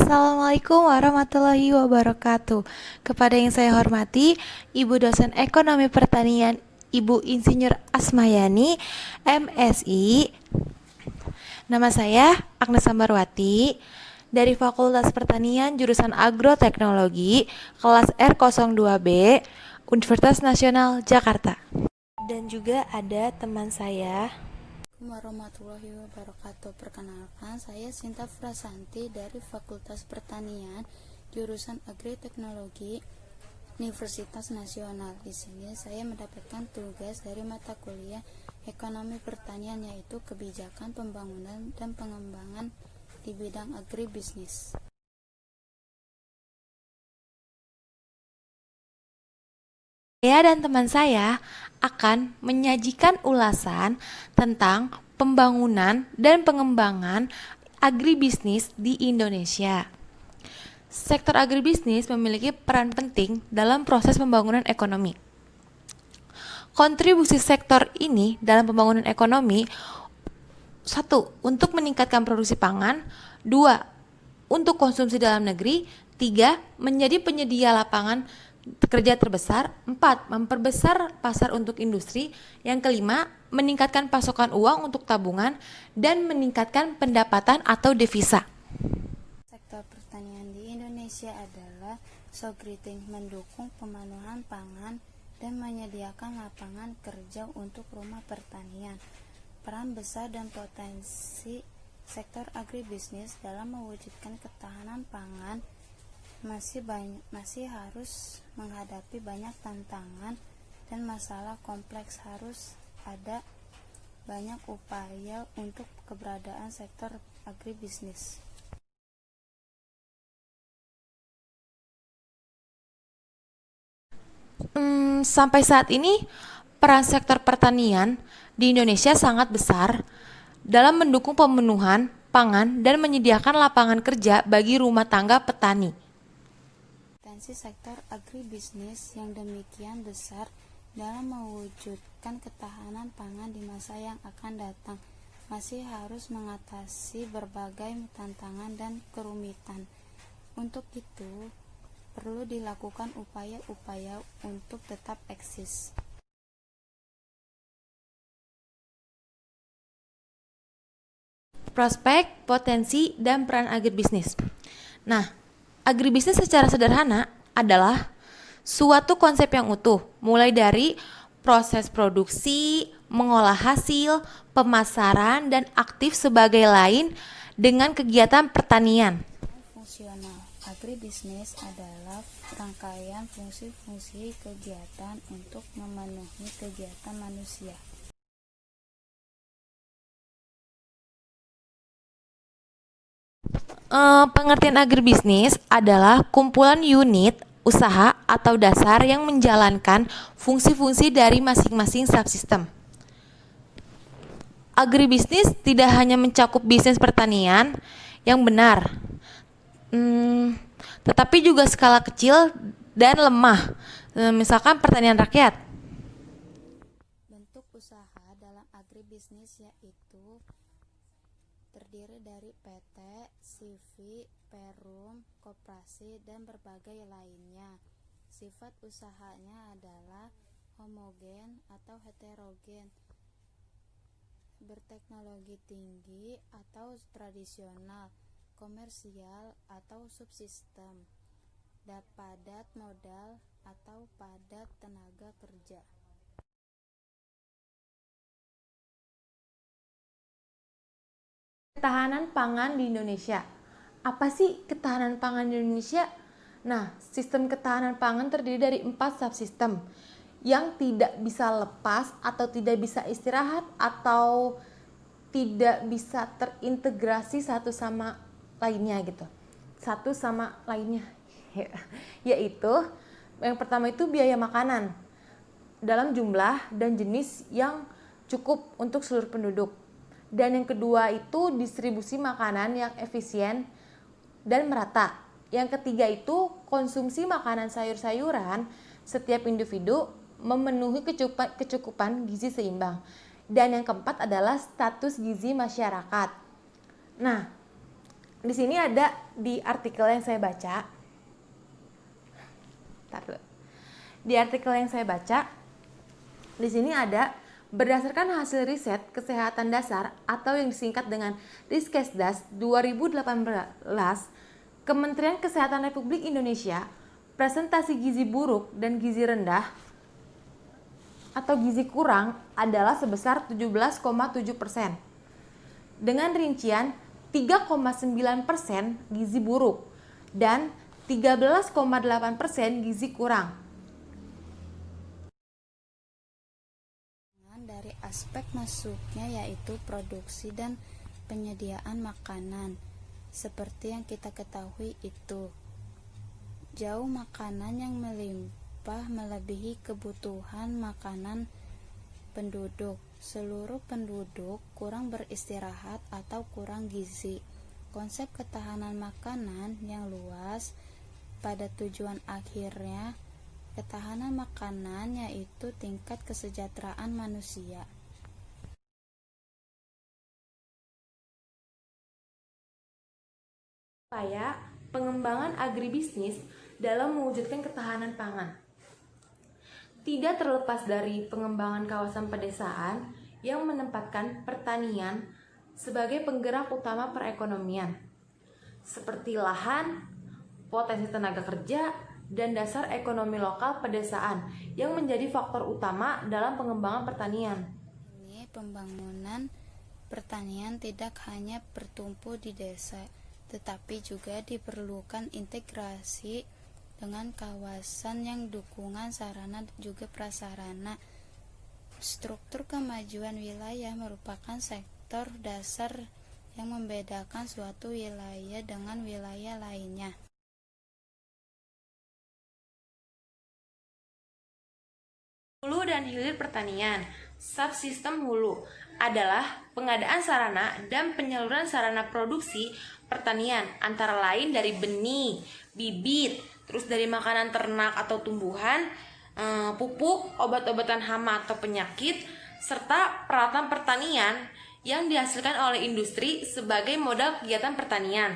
Assalamualaikum warahmatullahi wabarakatuh. Kepada yang saya hormati, Ibu dosen Ekonomi Pertanian, Ibu Insinyur Asmayani, MSI. Nama saya Agnes Sambarwati dari Fakultas Pertanian jurusan Agroteknologi, kelas R02B, Universitas Nasional Jakarta. Dan juga ada teman saya. Warahmatullahi wabarakatuh. Perkenalkan, saya Sinta Frasanti dari Fakultas Pertanian, jurusan Agriteknologi, Universitas Nasional. Di sini saya mendapatkan tugas dari mata kuliah Ekonomi Pertanian, yaitu kebijakan pembangunan dan pengembangan di bidang agribisnis. Saya dan teman saya akan menyajikan ulasan tentang pembangunan dan pengembangan agribisnis di Indonesia. Sektor agribisnis memiliki peran penting dalam proses pembangunan ekonomi. Kontribusi sektor ini dalam pembangunan ekonomi: 1. Untuk meningkatkan produksi pangan. 2. Untuk konsumsi dalam negeri. 3. Menjadi penyedia lapangan kerja terbesar. 4. Memperbesar pasar untuk industri. Yang kelima, meningkatkan pasokan uang untuk tabungan dan meningkatkan pendapatan atau devisa. Sektor pertanian di Indonesia adalah sogriting, mendukung pemenuhan pangan dan menyediakan lapangan kerja untuk rumah pertanian. Peran besar dan potensi sektor agribisnis dalam mewujudkan ketahanan pangan masih harus menghadapi banyak tantangan dan masalah kompleks. Harus ada banyak upaya untuk keberadaan sektor agribisnis. Sampai saat ini, peran sektor pertanian di Indonesia sangat besar dalam mendukung pemenuhan pangan dan menyediakan lapangan kerja bagi rumah tangga petani. Potensi sektor agribisnis yang demikian besar dalam mewujudkan ketahanan pangan di masa yang akan datang masih harus mengatasi berbagai tantangan dan kerumitan. Untuk itu, perlu dilakukan upaya-upaya untuk tetap eksis. Prospek, potensi, dan peran agribisnis. Nah, agribisnis secara sederhana adalah suatu konsep yang utuh, mulai dari proses produksi, mengolah hasil, pemasaran, dan aktif sebagai lain dengan kegiatan pertanian. Fungsional. Agribisnis adalah rangkaian fungsi-fungsi kegiatan untuk memenuhi kegiatan manusia. Pengertian agribisnis adalah kumpulan unit usaha atau dasar yang menjalankan fungsi-fungsi dari masing-masing subsistem. Agribisnis tidak hanya mencakup bisnis pertanian yang benar, tetapi juga skala kecil dan lemah, misalkan pertanian rakyat. Bentuk usaha dalam agribisnis yaitu terdiri dari PT, CV, Perum, koperasi, dan berbagai lainnya. Sifat usahanya adalah homogen atau heterogen, berteknologi tinggi atau tradisional, komersial atau subsistem, padat modal atau padat tenaga kerja. Ketahanan pangan di Indonesia. Apa sih ketahanan pangan di Indonesia? Nah, sistem ketahanan pangan terdiri dari 4 subsistem yang tidak bisa lepas atau tidak bisa istirahat atau tidak bisa terintegrasi satu sama lainnya gitu. Satu sama lainnya. Yaitu yang pertama itu biaya makanan dalam jumlah dan jenis yang cukup untuk seluruh penduduk. Dan yang kedua itu distribusi makanan yang efisien dan merata. Yang ketiga itu konsumsi makanan sayur-sayuran setiap individu memenuhi kecukupan gizi seimbang. Dan yang keempat adalah status gizi masyarakat. Nah, Di sini ada di artikel yang saya baca. Di artikel yang saya baca, di sini ada berdasarkan hasil riset kesehatan dasar atau yang disingkat dengan Riskesdas 2018, Kementerian Kesehatan Republik Indonesia, presentasi gizi buruk dan gizi rendah atau gizi kurang adalah sebesar 17,7%. Dengan rincian 3,9% gizi buruk dan 13,8% gizi kurang. Dari aspek masuknya yaitu produksi dan penyediaan makanan. Seperti yang kita ketahui itu, jauh makanan yang melimpah melebihi kebutuhan makanan penduduk. Seluruh penduduk kurang beristirahat atau kurang gizi. Konsep ketahanan makanan yang luas pada tujuan akhirnya ketahanan makanan yaitu tingkat kesejahteraan manusia. Upaya pengembangan agribisnis dalam mewujudkan ketahanan pangan. Tidak terlepas dari pengembangan kawasan pedesaan yang menempatkan pertanian sebagai penggerak utama perekonomian, seperti lahan, potensi tenaga kerja, dan dasar ekonomi lokal pedesaan yang menjadi faktor utama dalam pengembangan pertanian. Ini pembangunan pertanian tidak hanya bertumpu di desa, tetapi juga diperlukan integrasi dengan kawasan yang dukungan sarana juga prasarana. Struktur kemajuan wilayah merupakan sektor dasar yang membedakan suatu wilayah dengan wilayah lainnya. Hulu dan hilir pertanian. Subsistem hulu adalah pengadaan sarana dan penyaluran sarana produksi pertanian, antara lain dari benih, bibit, terus dari makanan ternak atau tumbuhan, pupuk, obat-obatan hama atau penyakit, serta peralatan pertanian yang dihasilkan oleh industri sebagai modal kegiatan pertanian.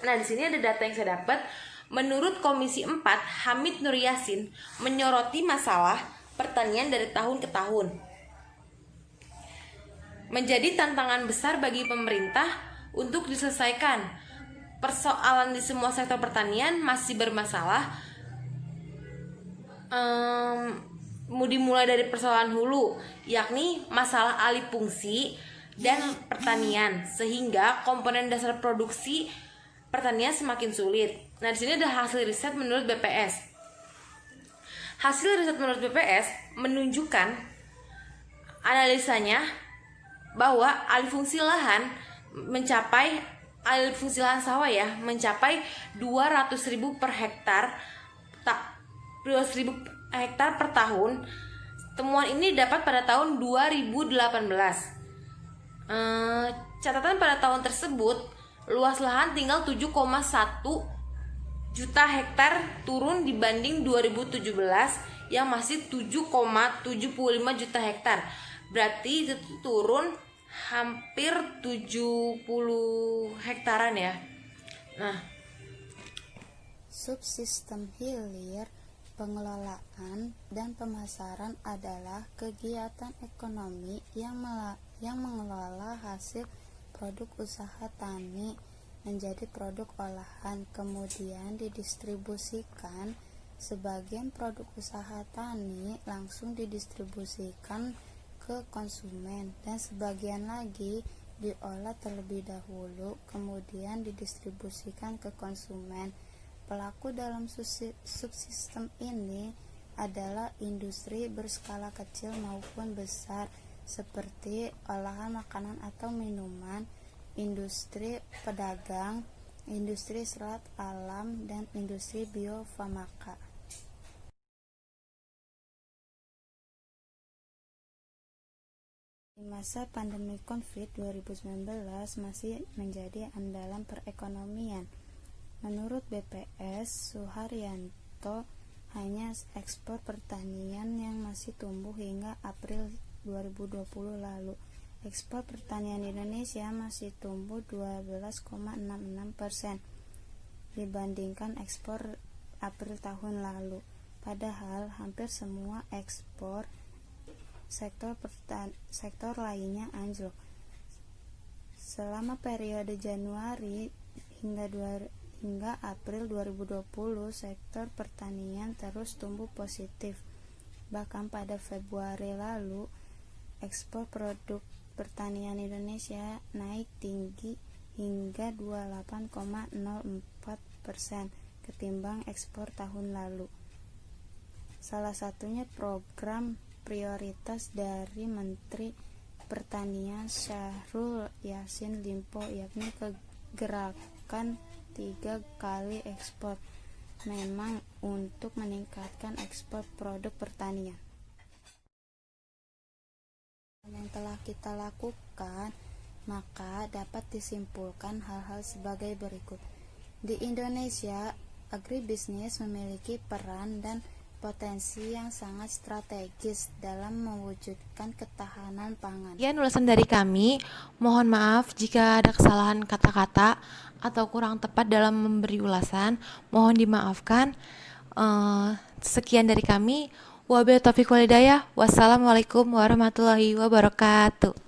Nah, di sini ada data yang saya dapat. Menurut Komisi 4, Hamid Nur Yasin menyoroti masalah pertanian dari tahun ke tahun. Menjadi tantangan besar bagi pemerintah untuk diselesaikan. Persoalan di semua sektor pertanian masih bermasalah. Dimulai dari persoalan hulu, yakni masalah alih fungsi dan pertanian, sehingga komponen dasar produksi pertanian semakin sulit. Nah, di sini ada hasil riset menurut BPS. Hasil riset menurut BPS menunjukkan analisanya bahwa alih fungsi lahan sawah mencapai 200.000 per hektar 200.000 hektar per tahun. Temuan ini dapat pada tahun 2018. Catatan pada tahun tersebut, luas lahan tinggal 7,1 juta hektar, turun dibanding 2017 yang masih 7,75 juta hektar. Berarti itu turun hampir 70 hektaran ya. Nah, subsistem hilir, pengelolaan dan pemasaran adalah kegiatan ekonomi yang mengelola hasil produk usaha tani menjadi produk olahan, kemudian didistribusikan. Sebagian produk usaha tani langsung didistribusikan ke konsumen dan sebagian lagi diolah terlebih dahulu kemudian didistribusikan ke konsumen. Pelaku dalam subsistem ini adalah industri berskala kecil maupun besar seperti olahan makanan atau minuman, industri pedagang, industri serat alam, dan industri biofarmaka. Di masa pandemi COVID 2019 masih menjadi andalan perekonomian. Menurut BPS, Suharyanto, hanya ekspor pertanian yang masih tumbuh hingga April 2020 lalu. ekspor pertanian Indonesia masih tumbuh 12,66% dibandingkan ekspor April tahun lalu. Padahal hampir semua ekspor sektor lainnya anjlok. Selama periode Januari hingga April 2020, sektor pertanian terus tumbuh positif. Bahkan pada Februari lalu, ekspor produk pertanian Indonesia naik tinggi hingga 28,04% ketimbang ekspor tahun lalu. Salah satunya program prioritas dari Menteri Pertanian Syahrul Yassin Limpo, yakni gerakan 3 kali ekspor, memang untuk meningkatkan ekspor produk pertanian. Yang telah kita lakukan, maka dapat disimpulkan hal-hal sebagai berikut. Di Indonesia, agribisnis memiliki peran dan potensi yang sangat strategis dalam mewujudkan ketahanan pangan. Ya, ulasan dari kami. Mohon maaf jika ada kesalahan kata-kata atau kurang tepat dalam memberi ulasan. Mohon dimaafkan. Sekian dari kami. Wabillahi taufiq wal hidayah. Wassalamualaikum warahmatullahi wabarakatuh.